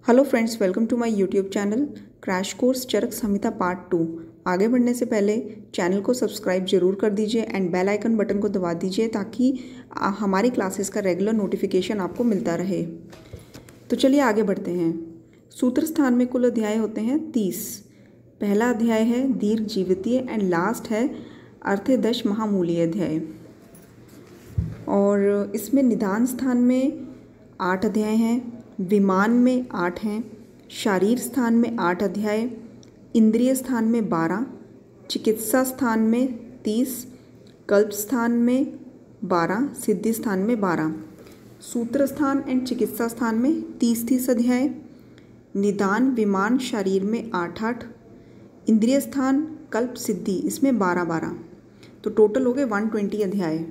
Hello friends, welcome to my YouTube channel crash course Charak Samhita part 2। आगे बढ़ने से पहले चैनल को सब्सक्राइब जरूर कर दीजिए एंड बेल आइकन बटन को दबा दीजिए ताकि हमारी क्लासेस का रेगुलर नोटिफिकेशन आपको मिलता रहे। तो चलिए आगे बढ़ते हैं। सूत्र स्थान में कुल अध्याय होते हैं 30। पहला अध्याय है दीर्घ जीवितीय एंड लास्ट है अर्थदश महामूल्य अध्याय। और इसमें निदान स्थान में 8 अध्याय हैं, विमान में 8 हैं, शारीर स्थान में 8 अध्याय, इंद्रिय स्थान में 12, चिकित्सा स्थान में 30, कल्प स्थान में 12, सिद्धि स्थान में 12, सूत्र स्थान एंड चिकित्सा स्थान में 30 अध्याय, निदान विमान शारीर में 8, इंद्रिय स्थान कल्प सिद्धि इसमें 12, तो टोटल हो गए 120 अध्याय।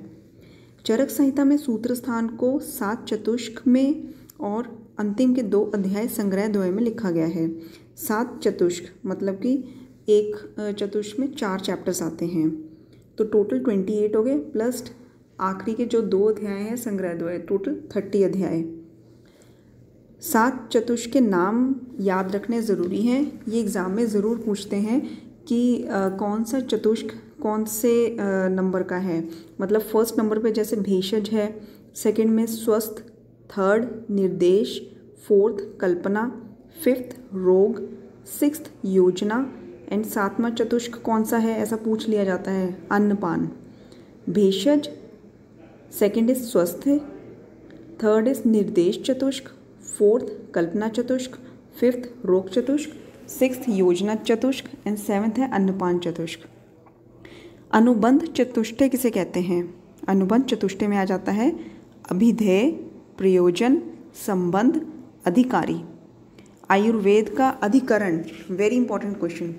चरक संहिता में सूत्र स्थान को 7 चतुष्क में और अंतिम के 2 अध्याय संग्रह द्वय में लिखा गया है। 7 चतुष्क मतलब कि एक चतुष्क में 4 चैप्टर्स आते हैं, तो टोटल 28 हो गए, प्लस आखिरी के जो 2 अध्याय हैं संग्रह द्वय, टोटल 30 अध्याय। 7 चतुष्क के नाम याद रखने ज़रूरी हैं। ये एग्ज़ाम में ज़रूर पूछते हैं कि कौन सा चतुष्क कौन से नंबर का है। मतलब फर्स्ट नंबर पे जैसे भेषज है, सेकंड में स्वस्थ, थर्ड निर्देश, फोर्थ कल्पना, फिफ्थ रोग, सिक्स्थ योजना एंड 7वां चतुष्क कौन सा है ऐसा पूछ लिया जाता है, अन्नपान। भेषज, सेकंड इज स्वस्थ, थर्ड इज निर्देश चतुष्क, फोर्थ कल्पना चतुष्क, फिफ्थ रोग चतुष्क, सिक्स्थ योजना चतुष्क एंड 7th है अन्नपान चतुष्क। अनुबंध चतुष्टय किसे कहते हैं? अनुबंध चतुष्टय में आ जाता है अभिधेय, प्रयोजन, संबंध, अधिकारी। आयुर्वेद का अधिकरण, वेरी इंपॉर्टेंट क्वेश्चन।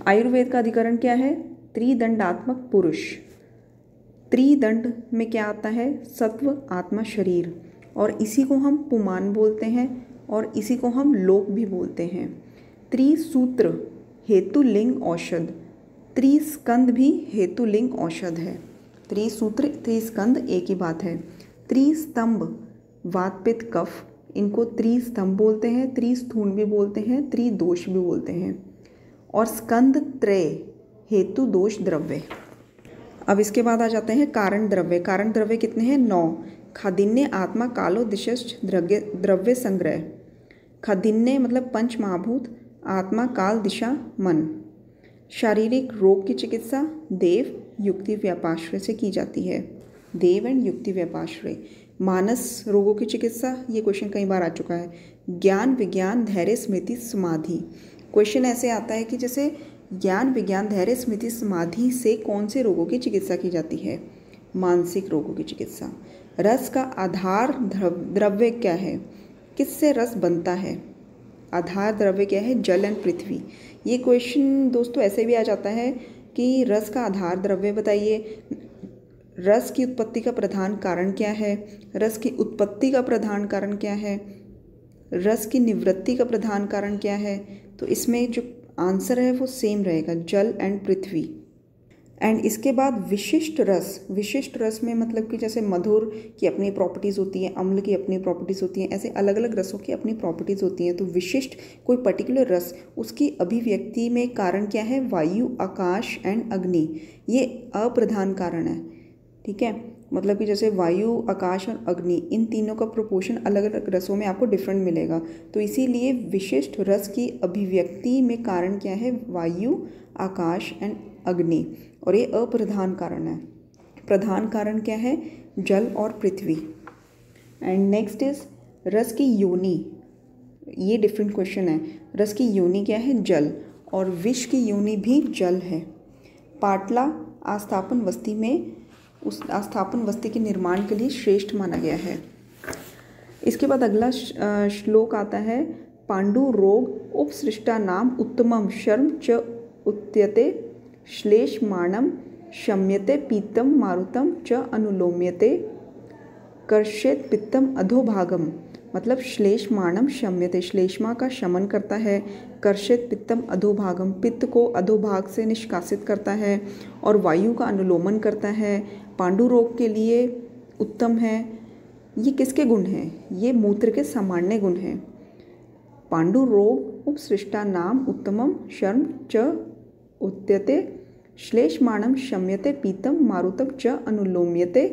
आयुर्वेद का अधिकरण क्या है? त्रिदंडात्मक पुरुष। त्रिदंड में क्या आता है? सत्व, आत्मा, शरीर, और इसी को हम पुमान बोलते हैं और इसी को हम लोक भी बोलते हैं। त्रिसूत्र हेतुलिंग औषध, त्रिस्कंद भी हेतुलिंग औषध है। त्रिसूत्र त्रिस्कंद एक ही बात है। त्रिस्तंभ वात पित्त कफ, इनको त्रिस्तंभ बोलते हैं, त्रिस्थूण भी बोलते हैं, त्रिदोष भी बोलते हैं। और स्कंद त्रय हेतु दोष द्रव्य। अब इसके बाद आ जाते हैं कारण द्रव्य। कारण द्रव्य कितने हैं? 9। खादिन्य आत्मा कालो दिशश्च द्रव्य संग्रह। खादिन्य मतलब पंच महाभूत, आत्मा काल दिशा मन। शारीरिक रोग की चिकित्सा देव युक्ति व्यापाश्रय से की जाती है। देव एंड युक्ति व्यापाश्रय। मानस रोगों की चिकित्सा, ये क्वेश्चन कई बार आ चुका है। ज्ञान विज्ञान धैर्य स्मृति समाधि। क्वेश्चन ऐसे आता है कि जैसे ज्ञान विज्ञान धैर्य स्मृति समाधि से कौन से रोगों की चिकित्सा की जाती है? मानसिक रोगों की चिकित्सा। रस का आधार द्रव्य क्या है? किससे रस बनता है? आधार द्रव्य क्या है? जल एंड पृथ्वी। ये क्वेश्चन दोस्तों ऐसे भी आ जाता है कि रस का आधार द्रव्य बताइए, रस की उत्पत्ति का प्रधान कारण क्या है, रस की उत्पत्ति का प्रधान कारण क्या है, रस की निवृत्ति का प्रधान कारण क्या है। तो इसमें जो आंसर है वो सेम रहेगा, जल एंड पृथ्वी। एंड इसके बाद विशिष्ट रस। विशिष्ट रस में मतलब कि जैसे मधुर की अपनी प्रॉपर्टीज़ होती हैं, अम्ल की अपनी प्रॉपर्टीज़ होती हैं, ऐसे अलग अलग रसों की अपनी प्रॉपर्टीज़ होती हैं। तो विशिष्ट कोई पर्टिकुलर रस, उसकी अभिव्यक्ति में कारण क्या है? वायु, आकाश एंड अग्नि। ये अप्रधान कारण है, ठीक है। मतलब कि जैसे वायु, आकाश और अग्नि, इन तीनों का प्रोपोर्शन अलग अलग रसों में आपको डिफरेंट मिलेगा। तो इसीलिए विशिष्ट रस की अभिव्यक्ति में कारण क्या है? वायु, आकाश एंड अग्नि, और ये अप्रधान कारण है। प्रधान कारण क्या है? जल और पृथ्वी। एंड नेक्स्ट इज रस की योनि। ये डिफरेंट क्वेश्चन है। रस की योनि क्या है? जल, और विष की योनि भी जल है। पाटला आस्थापन वस्ती में उस आस्थापन वस्ती के निर्माण के लिए श्रेष्ठ माना गया है। इसके बाद अगला श्लोक आता है, पांडु रोग उपसृष्टा नाम उत्तमम शर्म च उत्यते श्लेषमाणम शम्यते पीतम मारुतम च अनुलोम्यते कर्षेत पित्तम अधोभागम। मतलब श्लेषमाणम शम्यते, श्लेष्मा का शमन करता है, कर्षित पित्तम अधोभागम, पित्त को अधोभाग से निष्कासित करता है, और वायु का अनुलोमन करता है। पांडु रोग के लिए उत्तम है। ये किसके गुण हैं? ये मूत्र के सामान्य गुण हैं। पाण्डुरोग उपसृष्टा नाम उत्तमम शर्म च उद्यते श्लेषमाणम शम्यते पीतम मारुतम च अनुलोम्यते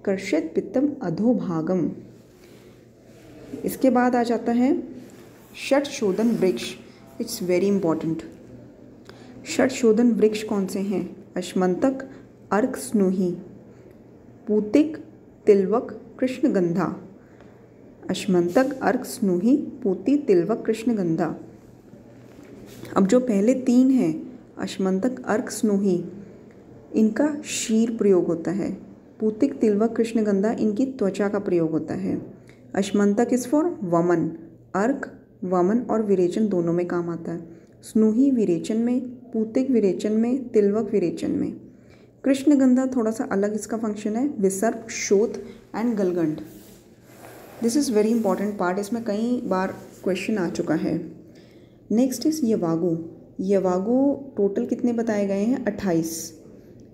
कर्षित पित्तम अधोभागम। इसके बाद आ जाता है षट शोधन वृक्ष। It's very important. षट शोधन वृक्ष कौन से हैं? अश्मंतक, अर्क स्नूही, पूतिक, तिलवक, कृष्णगंधा। अश्मंतक, अर्क स्नूही, पूति, तिलवक, कृष्णगंधा। अब जो पहले तीन हैं अश्मंतक, अर्क, स्नूही, इनका शीर प्रयोग होता है। पूतिक, तिलवक, कृष्णगंधा इनकी त्वचा का प्रयोग होता है। अश्मंतक इज फॉर वमन, अर्क वमन और विरेचन दोनों में काम आता है। स्नूही विरेचन में, पूतिक विरेचन में, तिलवक विरेचन में। कृष्णगंधा थोड़ा सा अलग इसका फंक्शन है, विसर्प, शोथ एंड गलगंड। This is very important part, इसमें कई बार क्वेश्चन आ चुका है। नेक्स्ट इज यवागु। यवागु टोटल कितने बताए गए हैं? 28,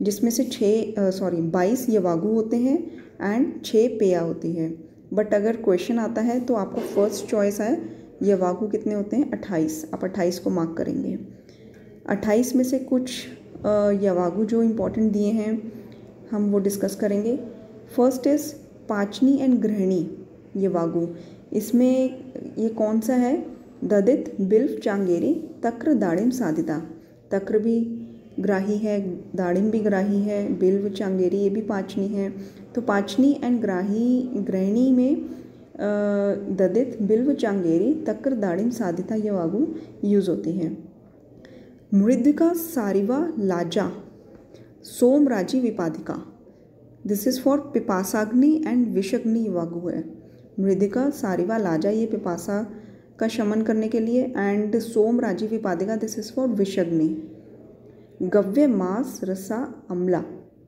जिसमें से 22 यवागु होते हैं एंड 6 पेया होती है। बट अगर क्वेश्चन आता है तो आपको फर्स्ट चॉइस है यवागु कितने होते हैं? 28। आप 28 को मार्क करेंगे। 28 में से कुछ यवागु जो इम्पोर्टेंट दिए हैं हम वो डिस्कस करेंगे। फर्स्ट इज पाचनी एंड गृहिणी यवागु। इसमें ये कौन सा है? ददित, बिल्व, चांगेरी, तक्र, दाड़िम, साधिता। तक्र भी ग्राही है, दाड़िम भी ग्राही है, बिल्व, चांगेरी ये भी पाचनी है। तो पाचनी एंड गृहिणी में ददित, बिल्व, चांगेरी, तक्र, दाड़िम, साधिता यवागु यूज होती है। मृद्विका, सारिवा, लाजा, सोमराजी, विपादिका। दिस इज फॉर पिपासाग्नि एंड विषग्नि यवागु है। मृदिका, सारिवा, लाजा ये पिपासा का शमन करने के लिए एंड सोमराजी, विपादिका दिस इज फॉर विषग्नि। गव्य, मांस, रसा, अम्ला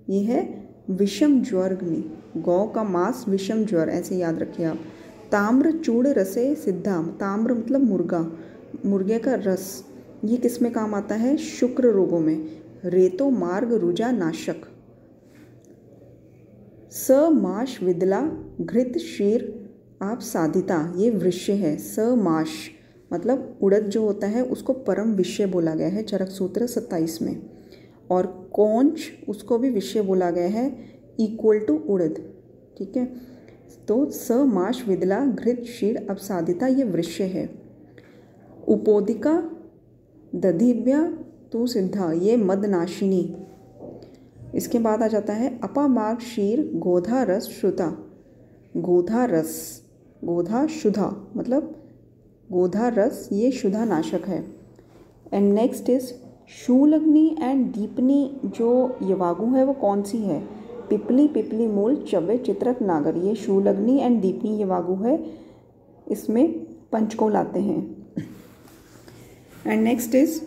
ये है विषम ज्वरग्नि। गौ का मांस, विषम ज्वर, ऐसे याद रखिए आप। ताम्र, चूड़, रसे, सिद्धा। ताम्र मतलब मुर्गा, मुर्गे का रस, ये किस में काम आता है? शुक्र रोगों में। रेतो, मार्ग, रुजा, नाशक। स, माश, विदला, घृत, क्षीर, आप साधिता ये वृश्य है। स, माश मतलब उड़द जो होता है उसको परम विषय बोला गया है चरक सूत्र 27 में। और कौंच उसको भी विषय बोला गया है इक्वल टू उड़द। ठीक है, तो स, माश, विदला, घृत, क्षीर, अपसादिता ये वृश्य है। उपोदिका, दधिव्या, तु सिद्धा ये मदनाशिनी। इसके बाद आ जाता है अपामार्ग, क्षीर, गोधा, रस, श्रुता। गोधा रस, गोधा शुद्धा मतलब गोधा रस ये शुद्धा नाशक है। एंड नेक्स्ट इज शूलग्नि एंड दीपनी जो यवागु है वो कौन सी है? पिपली, पिपली मूल, चव्वे, चित्रक, नागर ये शूलग्नि एंड दीपनी यवागु है। इसमें पंचकोल आते हैं। एंड नेक्स्ट इज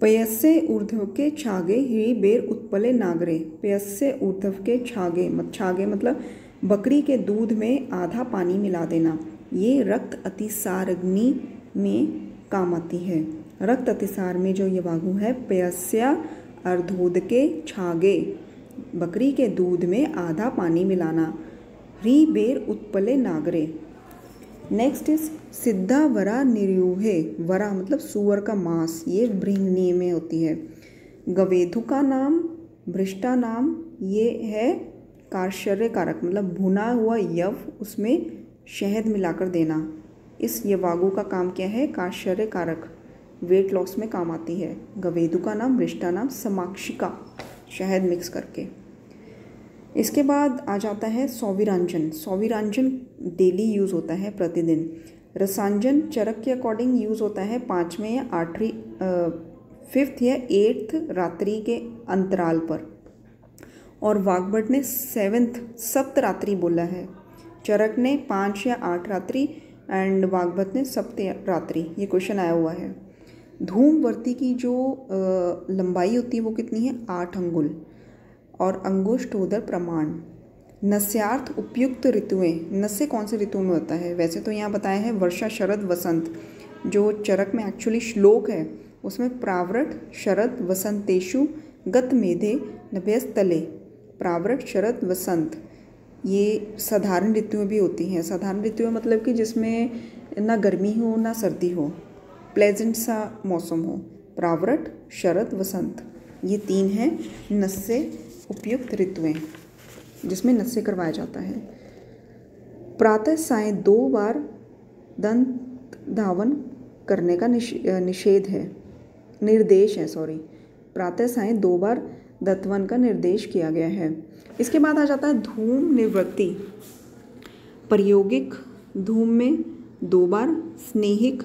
पयस्से ऊर्ध्व के छागे ही बेर उत्पले नागरे। पयस्से ऊर्ध्व के छागे मतलब बकरी के दूध में आधा पानी मिला देना। ये रक्त अतिसारग्नि में काम आती है। रक्त अतिसार में जो यवागु है पयस्या अर्धोद के छागे, बकरी के दूध में आधा पानी मिलाना। री बेर उत्पले नागरे। नेक्स्ट इज सिद्धा वरा निर्यूहे। वरा मतलब सुअर का मांस, ये भृंगनी में होती है। गवेधु का नाम, भ्रष्टा नाम ये है कार्श्य कारक मतलब भुना हुआ यव उसमें शहद मिलाकर देना। इस यवागु का काम क्या है? कार्श्य कारक, वेट लॉस में काम आती है। गवेदु का नाम, भ्रष्टा नाम, समाक्षिका शहद मिक्स करके। इसके बाद आ जाता है सौविरांजन। सौविरांजन डेली यूज़ होता है प्रतिदिन। रसांजन चरक के अकॉर्डिंग यूज़ होता है 5वें या 8वीं 5th या 8th रात्रि के अंतराल पर। और वाग्भट ने 7th सप्तरात्रि बोला है। चरक ने 5 या 8 रात्रि एंड वाग्भट ने सप्तरात्रि। ये क्वेश्चन आया हुआ है। धूमवर्ती की जो लंबाई होती है वो कितनी है? 8 अंगुल। और अंगुष्ठोदर प्रमाण। नस्यार्थ उपयुक्त ऋतुएं। नस्य कौन से ऋतु में होता है? वैसे तो यहाँ बताया है वर्षा, शरद, वसंत। जो चरक में एक्चुअली श्लोक है उसमें प्रावृट, शरद, वसंतेषु गत मेधे नभ्यस्तले। प्रावृट, शरद, वसंत ये साधारण ऋतुएं भी होती हैं। साधारण ऋतुएं मतलब कि जिसमें ना गर्मी हो ना सर्दी हो, प्लेजेंट सा मौसम हो। प्रावरट, शरद, वसंत, ये 3 हैं नस से उपयुक्त ऋतुएं जिसमें नस से करवाया जाता है। प्रातः सायं 2 बार दंत धावन करने का निर्देश है। प्रातः सायं 2 बार दंतवन का निर्देश किया गया है। इसके बाद आ जाता है धूम निवृत्ति। प्रायोगिक धूम में 2 बार, स्नेहिक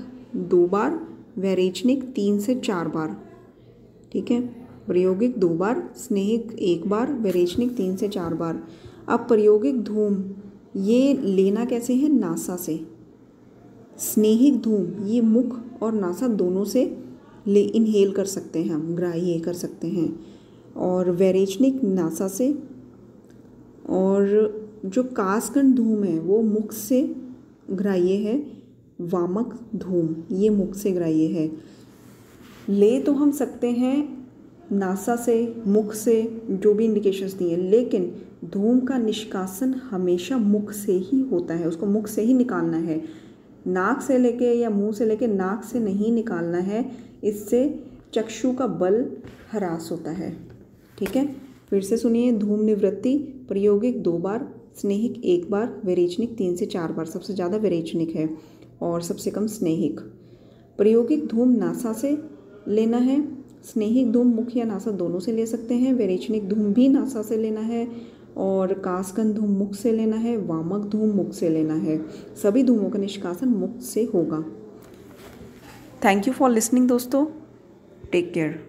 2 बार, वैरेचनिक 3 से 4 बार। ठीक है, प्रायोगिक 2 बार, स्नेहिक 1 बार, वैरेचनिक 3 से 4 बार। अब प्रायोगिक धूम ये लेना कैसे है? नासा से। स्नेहिक धूम ये मुख और नासा दोनों से इनहेल कर सकते हैं, हम ग्राह्य कर सकते हैं। और वैरेचनिक नासा से। और जो कासगंध धूम है वो मुख से ग्राह्य है। वामक धूम ये मुख से ग्राह्य है। ले तो हम सकते हैं नासा से, मुख से, जो भी इंडिकेशंस दिए, लेकिन धूम का निष्कासन हमेशा मुख से ही होता है, उसको मुख से ही निकालना है। नाक से लेके या मुंह से लेके नाक से नहीं निकालना है, इससे चक्षु का बल ह्रास होता है। ठीक है, फिर से सुनिए। धूम निवृत्ति प्रायोगिक 2 बार, स्नेहिक 1 बार, वैरेचनिक 3 से 4 बार। सबसे ज़्यादा वैरेचनिक है और सबसे कम स्नेहिक। प्रायोगिक धूम नासा से लेना है। स्नेहिक धूम मुख या नासा दोनों से ले सकते हैं। वैरेचनिक धूम भी नासा से लेना है और कासगंध धूम मुख से लेना है। वामक धूम मुख से लेना है। सभी धूमों का निष्कासन मुख से होगा। थैंक यू फॉर लिसनिंग दोस्तों। Take care.